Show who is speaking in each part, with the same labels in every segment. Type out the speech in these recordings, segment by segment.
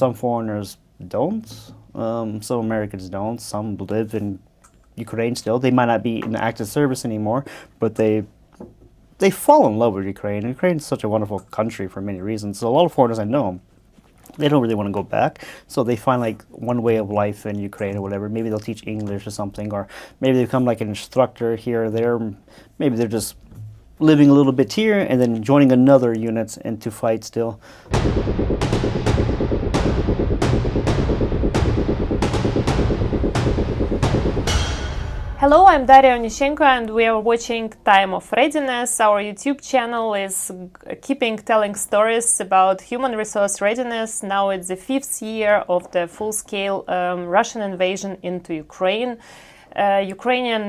Speaker 1: some foreigners don't. Some Americans don't. Some live in Ukraine still. They might not be in active service anymore, but they fall in love with Ukraine. Ukraine is such a wonderful country for many reasons. So a lot of foreigners I know, they don't really want to go back. So they find like one way of life in Ukraine or whatever. Maybe they'll teach English or something, or maybe they become like an instructor here or there. Maybe they're just living a little bit here and then joining another unit and to fight still.
Speaker 2: Hello, I'm Daria Onishenko and we are watching Time of Readiness. Our YouTube channel is keeping telling stories about human resource readiness. Now it's the 5th year of the full-scale Russian invasion into Ukraine. Ukrainian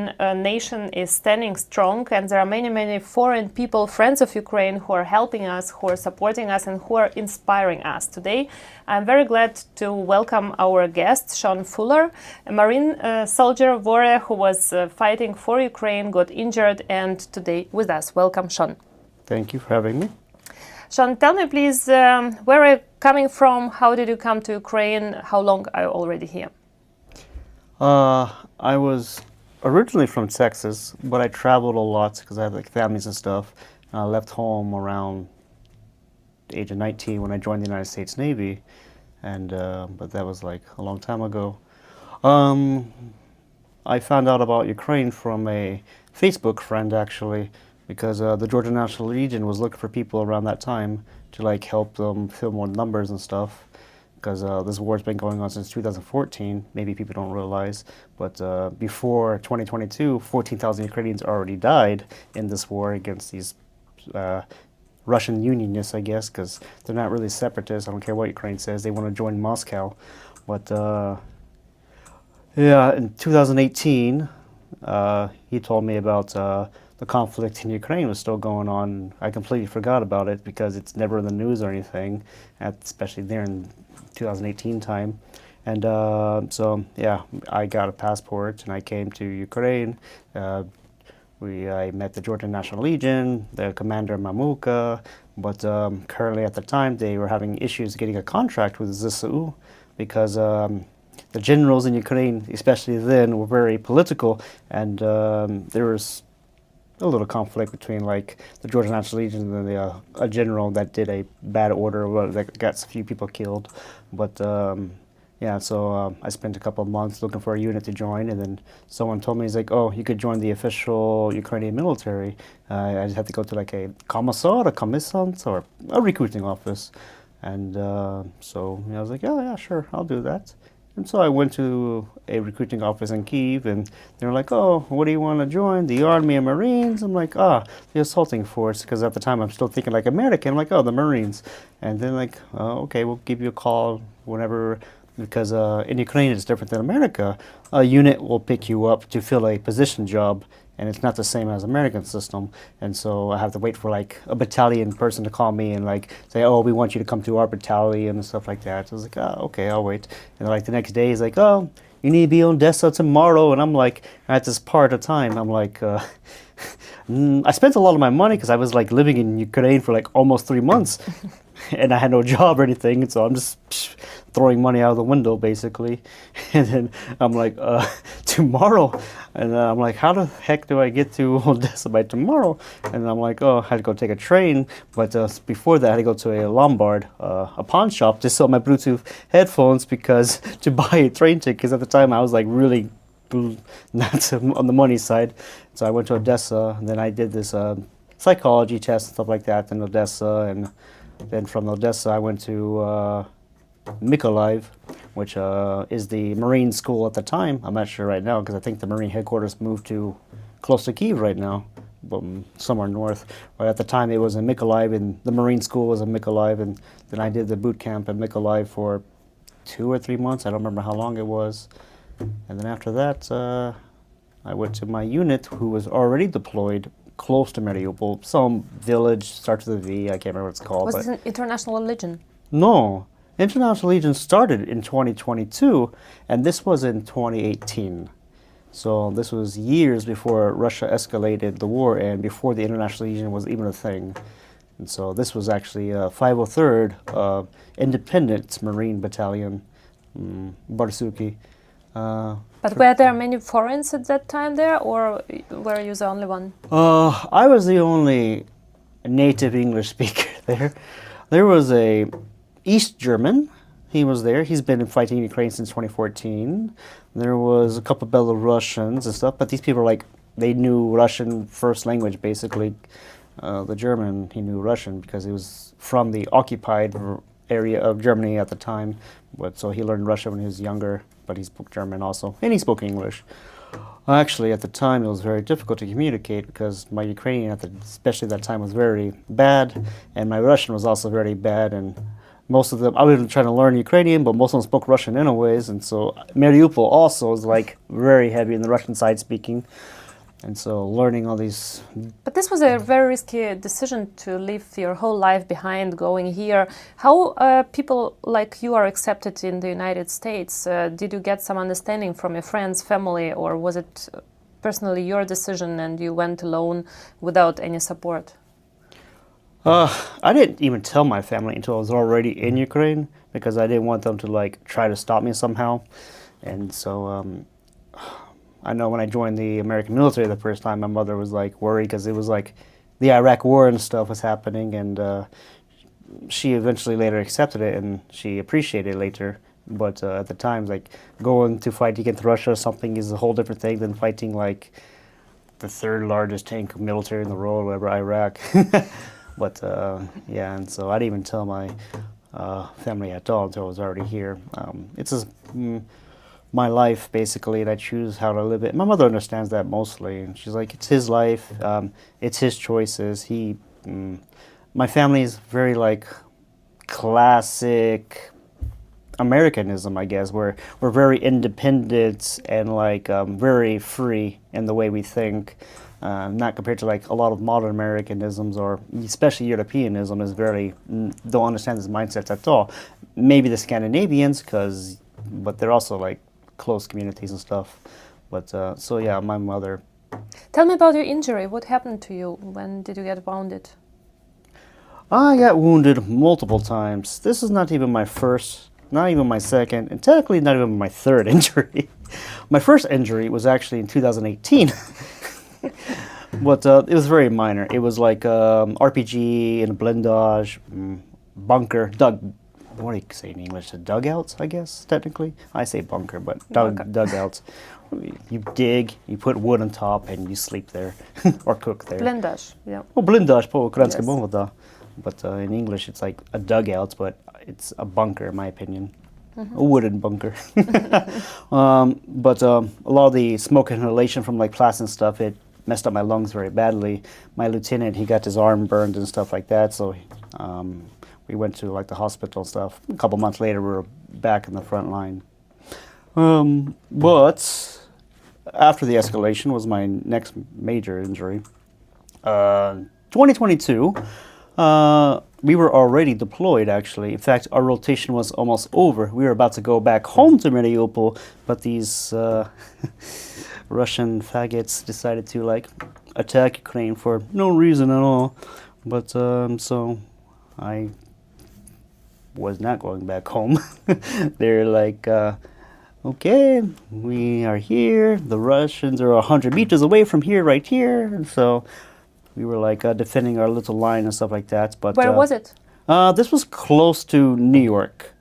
Speaker 2: nation is standing strong, and there are many foreign people, friends of Ukraine, who are helping us, who are supporting us, and who are inspiring us. Today, I'm very glad to welcome our guest, Shon Fuller, a Marine soldier warrior who was fighting for Ukraine, got injured, and today with us. Welcome, Shon.
Speaker 1: Thank you for having me.
Speaker 2: Shon, tell me please, where are you coming from? How did you come to Ukraine? How long are you already here?
Speaker 1: I was originally from Texas, but I traveled a lot because I had like families and stuff. And I left home around the age of 19 when I joined the United States Navy, and but that was like a long time ago. I found out about Ukraine from a Facebook friend actually, because the Georgia National Legion was looking for people around that time to like help them fill more numbers and stuff. Because this war's been going on since 2014, maybe people don't realize, but before 2022, 14,000 Ukrainians already died in this war against these Russian Unionists, I guess, because they're not really separatists. I don't care what Ukraine says, they want to join Moscow. But yeah, in 2018, he told me about the conflict in Ukraine was still going on. I completely forgot about it because it's never in the news or anything, especially there in 2018 time. And so yeah, I got a passport and I came to Ukraine. I met the Georgia National Legion, the commander Mamuka, but currently at the time they were having issues getting a contract with ZSU because the generals in Ukraine, especially then, were very political, and there was a little conflict between like the Georgia National Legion and a general that did a bad order that got a few people killed. But yeah, so I spent a couple of months looking for a unit to join, and then someone told me, he's like, oh, you could join the official Ukrainian military. I just had to go to like a commissar, a commissant, or a recruiting office. And so I was like, oh yeah, sure, I'll do that. And so I went to a recruiting office in Kyiv, and they were like, oh, what do you want to join? The Army and Marines? I'm like, the assaulting force, because at the time I'm still thinking like American. I'm like, oh, the Marines. And then like, okay, we'll give you a call whenever, because in Ukraine it's different than America. A unit will pick you up to fill a position job, and it's not the same as American system. And so I have to wait for like a battalion person to call me and like say, oh, we want you to come to our battalion and stuff like that. So I was like, oh, okay, I'll wait. And like the next day he's like, oh, you need to be on Odessa tomorrow. And I'm like, at this part of time, I'm like, I spent a lot of my money because I was like living in Ukraine for like almost 3 months and I had no job or anything. And so I'm just throwing money out of the window basically. And then I'm like, tomorrow. And I'm like, how the heck do I get to Odessa by tomorrow? And I'm like, oh, I had to go take a train. But before that, I had to go to a Lombard, a pawn shop, to sell my Bluetooth headphones because to buy a train ticket. Because at the time, I was like really not on the money side. So I went to Odessa, and then I did this psychology test and stuff like that in Odessa. And then from Odessa, I went to Mykolaiv, which is the Marine school at the time. I'm not sure right now because I think the Marine headquarters moved to close to Kyiv right now, somewhere north. But at the time it was in Mykolaiv, and the Marine school was in Mykolaiv, and then I did the boot camp in Mykolaiv for 2 or 3 months. I don't remember how long it was. And then after that, I went to my unit, who was already deployed close to Mariupol, some village, starts with a V, I can't remember what it's called.
Speaker 2: Was it an International Legion?
Speaker 1: No. International Legion started in 2022, and this was in 2018. So this was years before Russia escalated the war and before the International Legion was even a thing. And so this was actually 503rd Independent Marine Battalion, Barsuki.
Speaker 2: But were there many foreigners at that time there, or were you the only one?
Speaker 1: I was the only native English speaker there. There was a East German. He was there. He's been fighting in Ukraine since 2014. There was a couple Belarusians and stuff, but these people like they knew Russian first language basically. The German, he knew Russian because he was from the occupied area of Germany at the time. But so he learned Russian when he was younger, but he spoke German also, and he spoke English. Actually, at the time, it was very difficult to communicate because my Ukrainian, especially at that time, was very bad, and my Russian was also very bad. And most of them, I was trying to learn Ukrainian, but most of them spoke Russian anyways. And so Mariupol also was like very heavy in the Russian side speaking. And so learning all these...
Speaker 2: But this was a very risky decision to leave your whole life behind, going here. How people like you are accepted in the United States? Did you get some understanding from your friends, family, or was it personally your decision and you went alone without any support?
Speaker 1: I didn't even tell my family until I was already in Ukraine because I didn't want them to like try to stop me somehow. And so... I know when I joined the American military the first time, my mother was like worried because it was like the Iraq war and stuff was happening, and she eventually later accepted it and she appreciated it later. But at the time, like going to fight against Russia or something is a whole different thing than fighting like the third largest tank military in the world, whatever, Iraq. But yeah, and so I didn't even tell my family at all until I was already here. It's just my life, basically, and I choose how to live it. My mother understands that mostly, and she's like, it's his life, it's his choices. My family is very, like, classic Americanism, I guess. We're very independent and, like, very free in the way we think. Not compared to, like, a lot of modern Americanisms, or especially Europeanism is very, don't understand this mindset at all. Maybe the Scandinavians, but they're also, like, close communities and stuff. But so yeah, my mother.
Speaker 2: Tell me about your injury. What happened to you? When did you get wounded?
Speaker 1: I got wounded multiple times. This is not even my first, not even my second, and technically not even my third injury. My first injury was actually in 2018. But it was very minor. It was like RPG in a blindage, bunker, what do you say in English? Dugouts, I guess, technically. I say bunker, but dugouts. You dig, you put wood on top, and you sleep there or cook there.
Speaker 2: Blindage, yeah.
Speaker 1: Oh, blindage по украински мова, да. But in English, it's like a dugout, but it's a bunker, in my opinion. A wooden bunker. But a lot of the smoke inhalation from like plastics and stuff, it messed up my lungs very badly. My lieutenant, he got his arm burned and stuff like that, so we went to like the hospital and stuff. A couple months later, we were back in the front line. But after the escalation was my next major injury. 2022, we were already deployed, actually. In fact, our rotation was almost over. We were about to go back home to Mariupol, but these Russian faggots decided to like attack Ukraine for no reason at all. But so I was not going back home. They're like, okay, we are here. The Russians are 100 meters away from here, right here. And so we were like defending our little line and stuff like that. But
Speaker 2: where was it?
Speaker 1: This was close to New York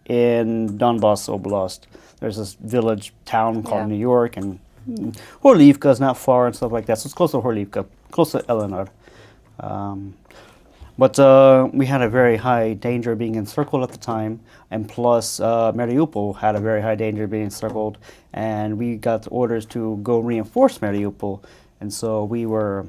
Speaker 1: in Donbass Oblast. There's this village town called New York, and Horlivka is not far and stuff like that. So it's close to Horlivka, close to Eleanor. But we had a very high danger of being encircled at the time, and plus Mariupol had a very high danger of being encircled, and we got orders to go reinforce Mariupol, and so we were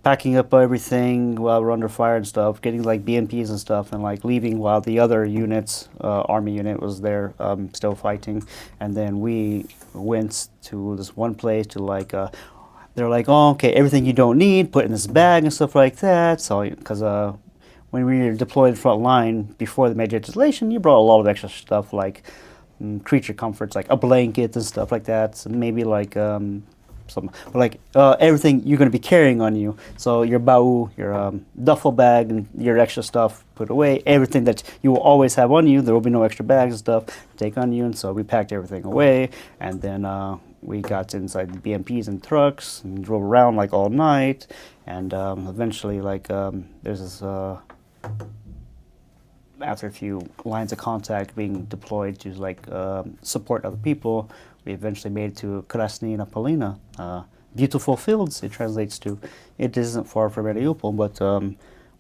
Speaker 1: packing up everything while we're under fire and stuff, getting like BMPs and stuff, and like leaving while the other units, army unit was there still fighting, and then we went to this one place to like they're like, oh, okay, everything you don't need, put in this bag and stuff like that. So, because when we were deployed front line before the major installation, you brought a lot of extra stuff like creature comforts, like a blanket and stuff like that. So maybe like but like everything you're going to be carrying on you. So your baú, your duffel bag, and your extra stuff put away. Everything that you will always have on you, there will be no extra bags and stuff to take on you. And so we packed everything away, and then we got inside the BMPs and trucks and drove around like all night. And eventually, like there's this. After a few lines of contact being deployed to like support other people, we eventually made it to Krasny na Polina, beautiful fields. It translates to. It isn't far from Mariupol, but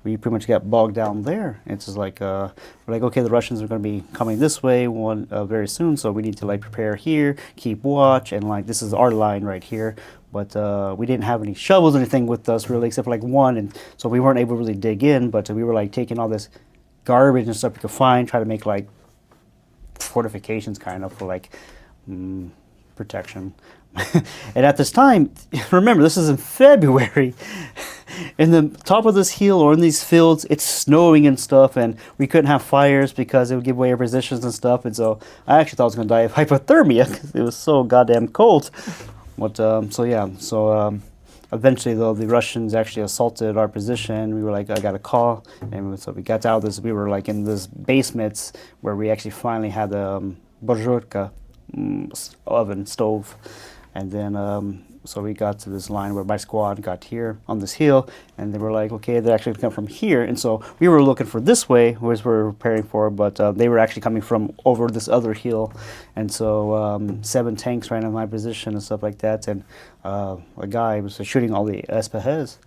Speaker 1: we pretty much got bogged down there. It's just like we're like, okay, the Russians are going to be coming this way very soon, so we need to like prepare here, keep watch, and like this is our line right here. But we didn't have any shovels or anything with us really, except for like one, and so we weren't able to really dig in. But we were like taking all this garbage and stuff we could find, try to make like fortifications kind of for like protection. And at this time, remember, this is in February. In the top of this hill or in these fields, it's snowing and stuff, and we couldn't have fires because it would give away our positions and stuff. And so I actually thought I was going to die of hypothermia because it was so goddamn cold. But eventually, though, the Russians actually assaulted our position. We were like, I got a call, and so we got out of this. We were like in this basements where we actually finally had a borzhorka oven stove, and then so we got to this line where my squad got here on this hill, and they were like, okay, they're actually coming from here. And so we were looking for this way, which we were preparing for, but they were actually coming from over this other hill. And so 7 tanks ran in my position and stuff like that, and a guy was shooting all the SPHs.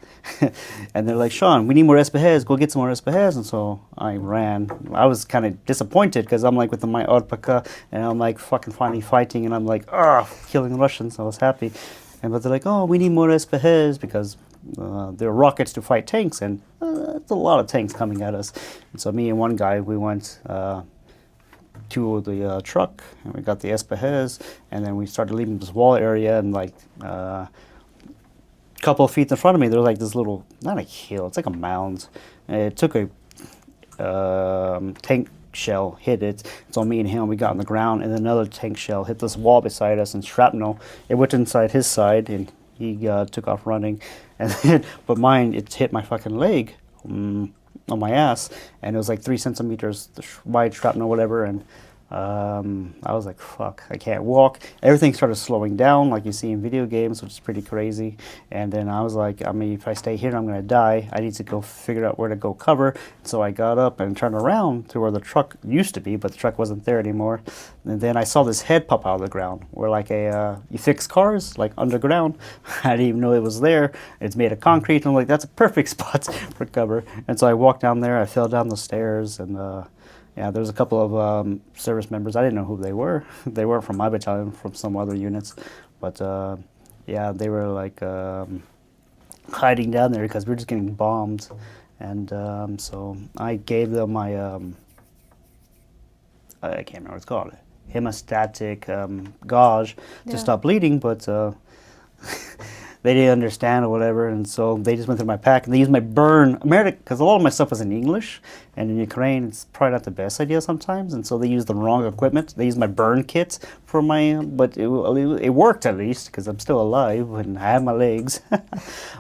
Speaker 1: And they're like, Sean, we need more SPHs, go get some more SPHs. And so I ran. I was kind of disappointed because I'm like with my Orpaka, and I'm like fucking finally fighting, and I'm like, killing Russians. I was happy. But they're like, oh, we need more SPHs because there are rockets to fight tanks, and it's a lot of tanks coming at us. And so me and one guy, we went to the truck, and we got the SPHs, and then we started leaving this wall area, and like a couple of feet in front of me, there was like this little, not a hill, it's like a mound. And it took a tank shell hit it. So me and him, we got on the ground, and another tank shell hit this wall beside us, and shrapnel, it went inside his side, and he took off running. And then, but mine, it hit my fucking leg on my ass, and it was like 3 centimeters wide shrapnel, whatever. And I was like, fuck, I can't walk. Everything started slowing down like you see in video games, which is pretty crazy. And then I was like, I mean, if I stay here, I'm going to die. I need to go figure out where to go cover. So I got up and turned around to where the truck used to be, but the truck wasn't there anymore. And then I saw this head pop out of the ground, where like you fix cars, like underground. I didn't even know it was there. It's made of concrete, and I'm like, that's a perfect spot for cover. And so I walked down there, I fell down the stairs, and yeah, there was a couple of service members. I didn't know who they were. They weren't from my battalion, from some other units. But yeah, they were like hiding down there because we were just getting bombed. And so I gave them my, I can't remember what it's called, hemostatic gauge to stop bleeding, but they didn't understand or whatever, and so they just went through my pack, and they used my burn American, because a lot of my stuff was in English, and in Ukraine it's probably not the best idea sometimes, and so they used the wrong equipment. They used my burn kit for my, but it worked at least, because I'm still alive, and I have my legs.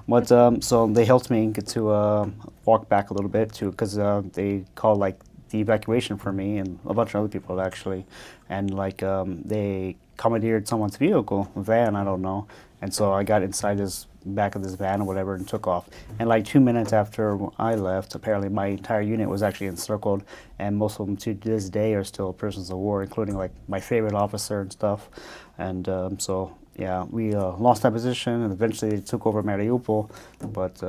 Speaker 1: But so they helped me get to walk back a little bit, too, because they called like the evacuation for me, and a bunch of other people actually, and like they commandeered someone's vehicle, van, I don't know. And so I got inside this back of this van or whatever and took off. And like 2 minutes after I left, apparently my entire unit was actually encircled, and most of them to this day are still prisoners of war, including like my favorite officer and stuff. And so yeah, we lost that position, and eventually they took over Mariupol. But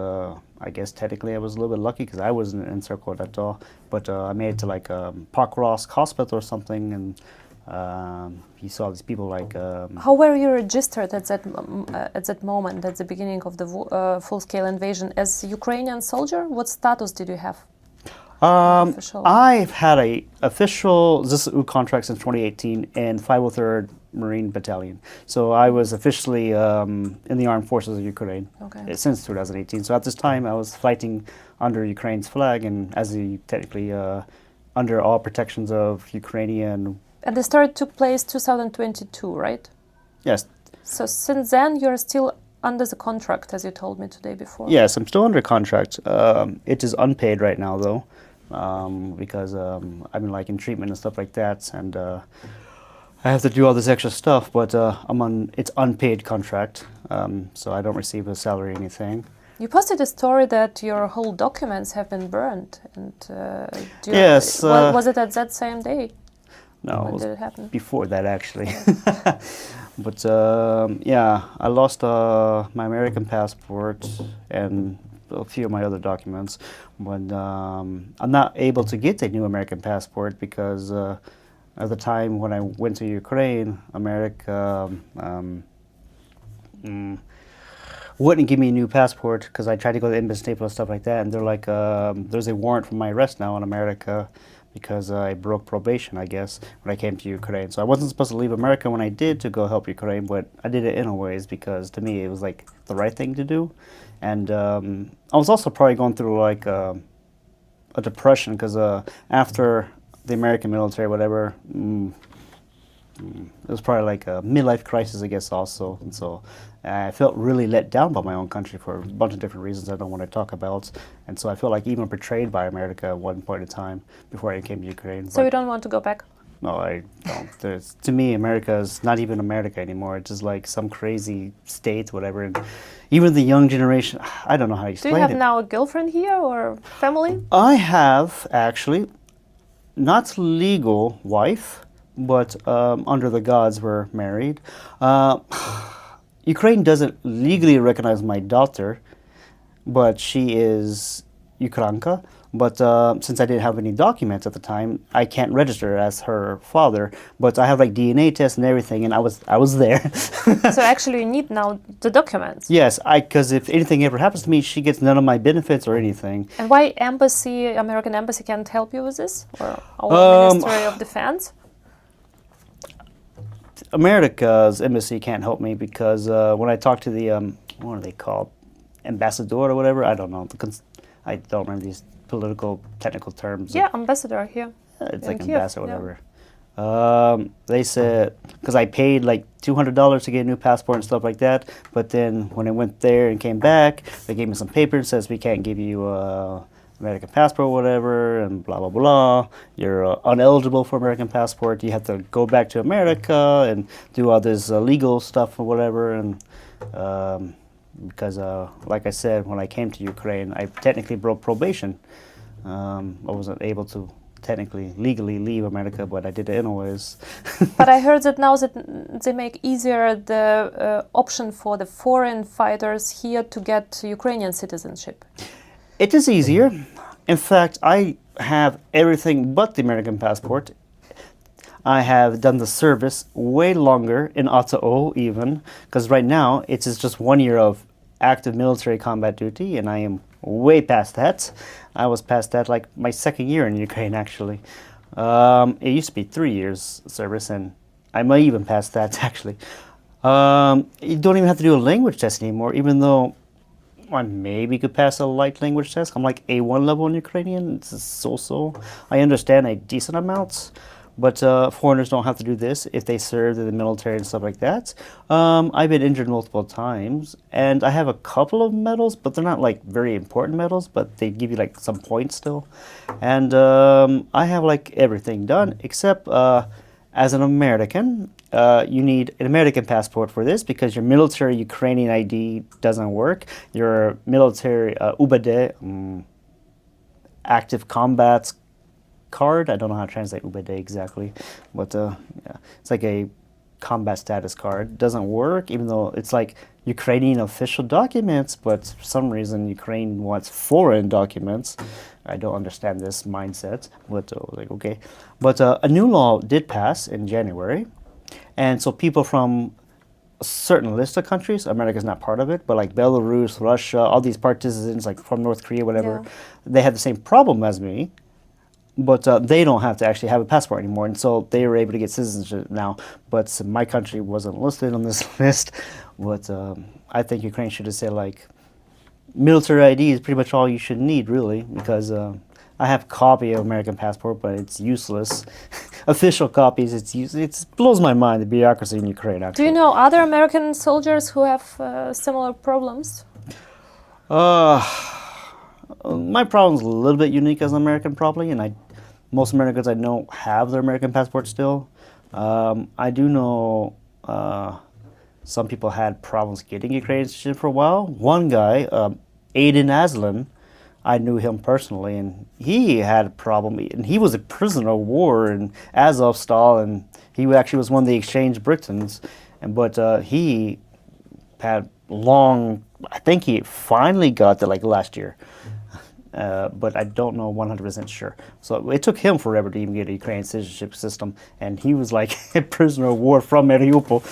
Speaker 1: I guess technically I was a little bit lucky because I wasn't encircled at all. But I made it to like Pokrovsk Hospital or something, and he saw these people like.
Speaker 2: How were you registered at that moment, at the beginning of the full-scale invasion, as a Ukrainian soldier? What status did you have?
Speaker 1: I've had a official ZSU contract since 2018 in 503rd Marine Battalion. So I was officially in the armed forces of Ukraine since 2018. So at this time I was fighting under Ukraine's flag, and as technically under all protections of Ukrainian.
Speaker 2: And the start took place 2022, right?
Speaker 1: Yes,
Speaker 2: So since then, you're still under the contract, as you told me today before.
Speaker 1: Yes, I'm still under contract. It is unpaid right now, though, because I've been like in treatment and stuff like that, and I have to do all this extra stuff. But it's unpaid contract, so I don't receive a salary or anything.
Speaker 2: You posted a story that your whole documents have been burned, and
Speaker 1: yes.
Speaker 2: Was it at that same day?
Speaker 1: No,
Speaker 2: When
Speaker 1: it was
Speaker 2: did it happen?
Speaker 1: before that actually. But yeah, I lost my American passport and a few of my other documents. But I'm not able to get a new American passport because at the time when I went to Ukraine, America wouldn't give me a new passport because I tried to go to the embassy and stuff like that, and they're like, there's a warrant for my arrest now in America because I broke probation, I guess, when I came to Ukraine. So I wasn't supposed to leave America when I did to go help Ukraine, but I did it anyways because to me it was like the right thing to do. And I was also probably going through like a depression because after the American military, whatever, it was probably like a midlife crisis, I guess, also. And so I felt really let down by my own country for a bunch of different reasons I don't want to talk about. And so I felt like even betrayed by America at one point in time before I came to Ukraine.
Speaker 2: So you don't want to go back?
Speaker 1: No, I don't. To me, America is not even America anymore. It's just like some crazy state, whatever. And even the young generation, I don't know how to explain it.
Speaker 2: Do you have now a girlfriend here or family?
Speaker 1: I have, actually, not legal wife, but under the gods we're married. Ukraine doesn't legally recognize my daughter, but she is Ukrainka. But since I didn't have any documents at the time, I can't register as her father. But I have like DNA tests and everything, and I was there.
Speaker 2: So actually, you need now the documents.
Speaker 1: Yes, because if anything ever happens to me, she gets none of my benefits or anything.
Speaker 2: And why American embassy can't help you with this, or our Ministry of Defense?
Speaker 1: America's embassy can't help me because when I talk to the what are they called, ambassador or whatever, I don't know. I don't remember these political technical terms.
Speaker 2: Yeah, ambassador here.
Speaker 1: It's like
Speaker 2: Kyiv,
Speaker 1: ambassador or whatever. They said, because I paid like $200 to get a new passport and stuff like that, but then when I went there and came back, they gave me some paper and says we can't give you American passport or whatever, and blah blah blah. You're uneligible for American passport. You have to go back to America and do all this legal stuff or whatever. And because, like I said, when I came to Ukraine, I technically broke probation. I wasn't able to technically legally leave America, but I did it anyways.
Speaker 2: But I heard that now that they make easier the option for the foreign fighters here to get Ukrainian citizenship.
Speaker 1: It is easier. In fact, I have everything but the American passport. I have done the service way longer in Ottawa even, because right now it is just 1 year of active military combat duty, and I am way past that. I was past that like my second year in Ukraine, actually. It used to be 3 years service, and I might even pass that, actually. You don't even have to do a language test anymore, even though I maybe could pass a light language test. I'm like A1 level in Ukrainian. It's so-so. I understand a decent amount, but foreigners don't have to do this if they served in the military and stuff like that. I've been injured multiple times, and I have a couple of medals, but they're not like very important medals, but they give you like some points still. And I have like everything done except as an American, you need an American passport for this because your military Ukrainian ID doesn't work. Your military UBD, active combat card, I don't know how to translate UBD exactly, but yeah, it's like a combat status card. Doesn't work, even though it's like Ukrainian official documents, but for some reason Ukraine wants foreign documents. I don't understand this mindset, but like, okay. But a new law did pass in January, and so people from a certain list of countries, America's not part of it, but like Belarus, Russia, all these partisans like from North Korea, whatever, they have the same problem as me, but they don't have to actually have a passport anymore, and so they were able to get citizenship now. But my country wasn't listed on this list, but I think Ukraine should have said like, military ID is pretty much all you should need, really, because I have a copy of American passport, but it's useless. Official copies, it blows my mind, the bureaucracy in Ukraine,
Speaker 2: Do
Speaker 1: actually.
Speaker 2: you know other American soldiers who have similar problems?
Speaker 1: My problem's a little bit unique as an American, probably, and most Americans I know have their American passport still. I do know some people had problems getting Ukrainian citizenship for a while. One guy, Aiden Aslan, I knew him personally, and he had a problem. And he was a prisoner of war in Azovstal, and he actually was one of the exchange Britons. But he had long. I think he finally got there like last year, but I don't know 100% sure. So it took him forever to even get a Ukrainian citizenship system, and he was like a prisoner of war from Mariupol,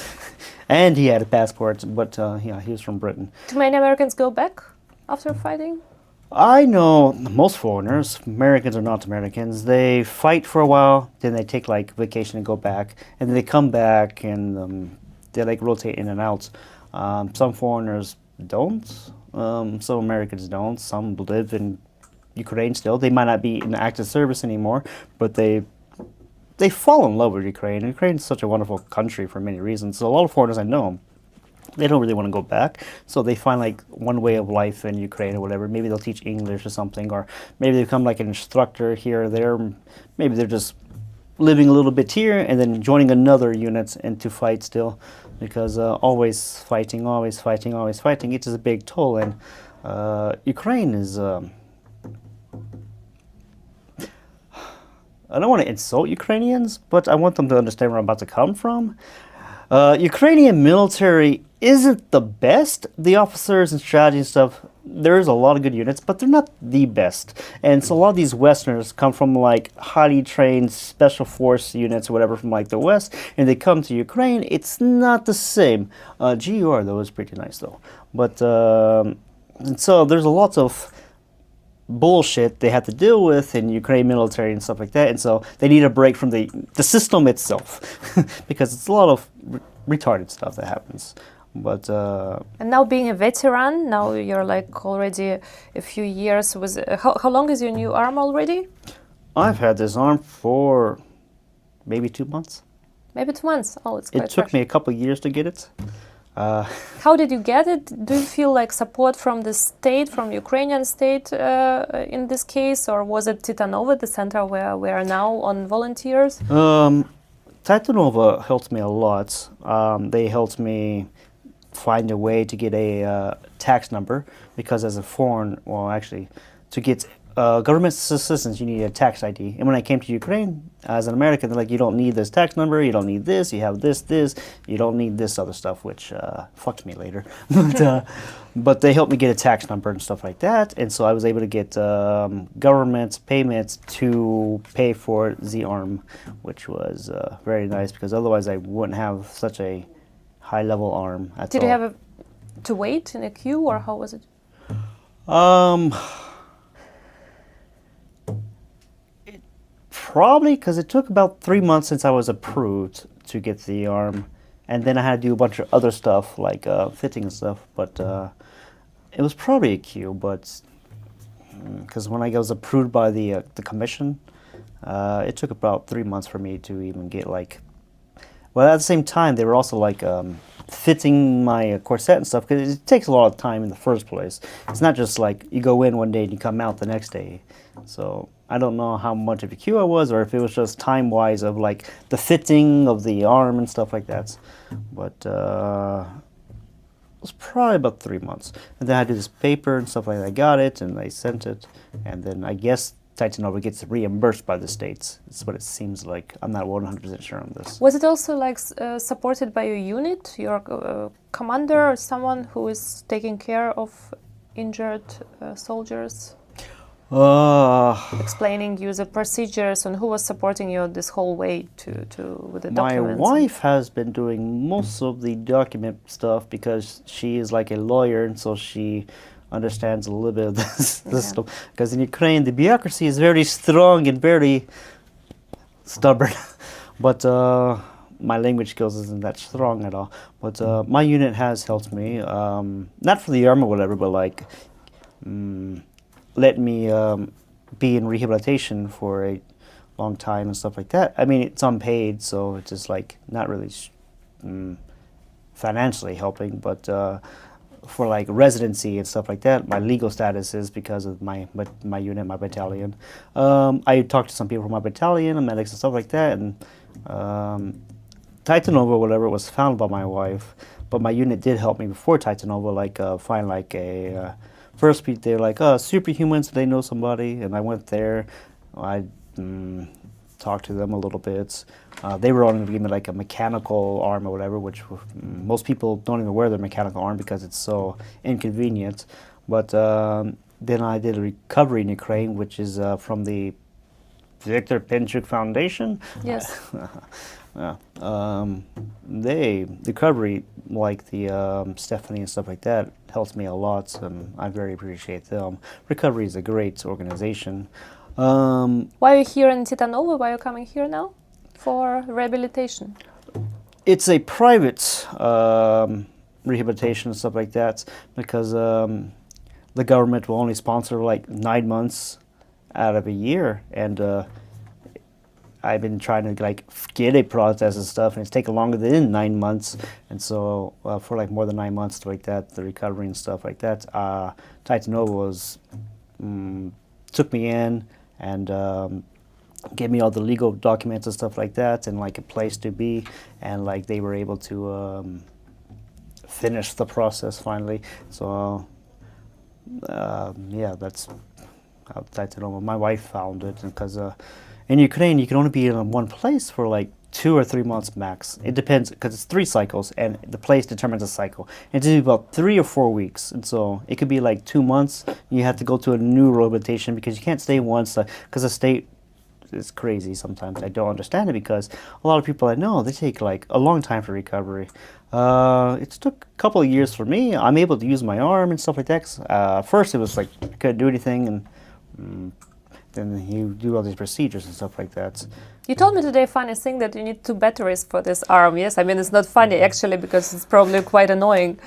Speaker 1: and he had a passport. But yeah, he was from Britain.
Speaker 2: Do many Americans go back after fighting?
Speaker 1: I know most foreigners, Americans or not Americans, they fight for a while, then they take like vacation and go back, and then they come back and they like rotate in and out. Some foreigners don't, some Americans don't, some live in Ukraine still. They might not be in active service anymore, but they fall in love with Ukraine. Ukraine is such a wonderful country for many reasons. So a lot of foreigners I know, they don't really want to go back, so they find like one way of life in Ukraine or whatever. Maybe they'll teach English or something, or maybe they become like an instructor here or there. Maybe they're just living a little bit here and then joining another unit and to fight still, because always fighting, always fighting, always fighting. It is a big toll, and Ukraine is. I don't want to insult Ukrainians, but I want them to understand where I'm about to come from. Ukrainian military isn't the best. The officers and strategy and stuff, there's a lot of good units, but they're not the best. And so a lot of these Westerners come from like highly trained special force units or whatever from like the West, and they come to Ukraine. It's not the same. GUR though is pretty nice though. But and so there's a lot of bullshit they have to deal with in Ukraine military and stuff like that, and so they need a break from the system itself because it's a lot of retarded stuff that happens. But
Speaker 2: And now being a veteran, now you're like already a few years. How long is your new arm already?
Speaker 1: I've had this arm for maybe 2 months.
Speaker 2: Maybe 2 months. Oh, it's quite
Speaker 1: It took
Speaker 2: fresh.
Speaker 1: me a couple of years to get it.
Speaker 2: How did you get it? Do you feel like support from the state, from Ukrainian state in this case, or was it Titanova, the center where we are now on volunteers?
Speaker 1: Titanova helped me a lot. They helped me find a way to get a tax number, because as a foreign, well, actually, to get government assistance, you need a tax ID. And when I came to Ukraine, as an American, they're like, you don't need this tax number, you don't need this, you have this, you don't need this other stuff, which fucked me later. But they helped me get a tax number and stuff like that. And so I was able to get government payments to pay for the arm, which was very nice, because otherwise I wouldn't have such a high-level arm at all.
Speaker 2: Did you have to wait in a queue, or how was it?
Speaker 1: Probably because it took about 3 months since I was approved to get the arm, and then I had to do a bunch of other stuff like fitting and stuff. But it was probably a queue, but because when I was approved by the commission, it took about 3 months for me to even get like. Well, at the same time, they were also like fitting my corset and stuff, because it takes a lot of time in the first place. It's not just like you go in one day and you come out the next day. So I don't know how much of a queue I was, or if it was just time-wise of like the fitting of the arm and stuff like that. But it was probably about 3 months. And then I did this paper and stuff like that. I got it and I sent it. And then I guess Titanova gets reimbursed by the states. That's what it seems like. I'm not 100% sure on this.
Speaker 2: Was it also like supported by your unit, your commander, or someone who is taking care of injured soldiers? Explaining you the procedures, and who was supporting you this whole way with the documents?
Speaker 1: My wife has been doing most of the document stuff, because she is like a lawyer, and so she understands a little bit of this stuff. Because in Ukraine, the bureaucracy is very strong and very stubborn. But my language skills isn't that strong at all. But my unit has helped me, not for the arm or whatever, but like let me be in rehabilitation for a long time and stuff like that. I mean, it's unpaid, so it's just like not really financially helping, but for like residency and stuff like that, my legal status is because of my unit, my battalion. I talked to some people from my battalion and medics and stuff like that, and Titanova, whatever, was founded by my wife, but my unit did help me before Titanova, like find like a first they're like, oh, superhumans, they know somebody, and I went there. I talked to them a little bit. They were only giving me like a mechanical arm or whatever, which most people don't even wear their mechanical arm because it's so inconvenient. But then I did a recovery in Ukraine, which is from the Victor Pinchuk Foundation.
Speaker 2: Yes.
Speaker 1: Yeah. They recovery, like the Stephanie and stuff like that, helps me a lot, and I very appreciate them. Recovery is a great organization.
Speaker 2: Why are you here in Titanova? Why are you coming here now for rehabilitation?
Speaker 1: It's a private rehabilitation and stuff like that, because the government will only sponsor like 9 months out of a year, and I've been trying to like get a process and stuff, and it's taken longer than 9 months, and so for like more than 9 months like that, the recovery and stuff like that, Titanova was took me in and gave me all the legal documents and stuff like that, and like a place to be, and like they were able to finish the process finally. So yeah, that's how Titanova. My wife found it, because in Ukraine you can only be in one place for like 2 or 3 months max. It depends, because it's 3 cycles, and the place determines the cycle. It's about 3 or 4 weeks, and so it could be like 2 months. You have to go to a new rehabilitation because you can't stay once, because the state is crazy sometimes. I don't understand it, because a lot of people I know, they take like a long time for recovery. It took a couple of years for me. I'm able to use my arm and stuff like that. First it was like I couldn't do anything, and then you do all these procedures and stuff like that.
Speaker 2: You told me today, funny thing, that you need 2 batteries for this arm. Yes, I mean, it's not funny actually, because it's probably quite annoying.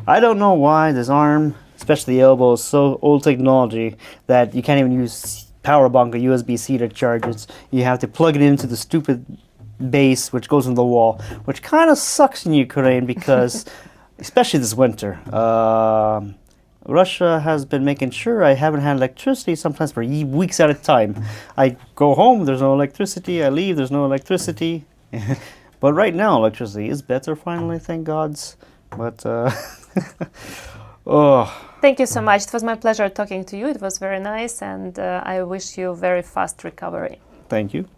Speaker 1: I don't know why this arm, especially the elbow, is so old technology that you can't even use power bank or USB-C to charge it. You have to plug it into the stupid base, which goes in the wall, which kind of sucks in Ukraine, because especially this winter, Russia has been making sure I haven't had electricity sometimes for weeks at a time. I go home, there's no electricity. I leave, there's no electricity. But right now, electricity is better finally, thank gods. But, oh.
Speaker 2: Thank you so much. It was my pleasure talking to you. It was very nice, and I wish you very fast recovery.
Speaker 1: Thank you.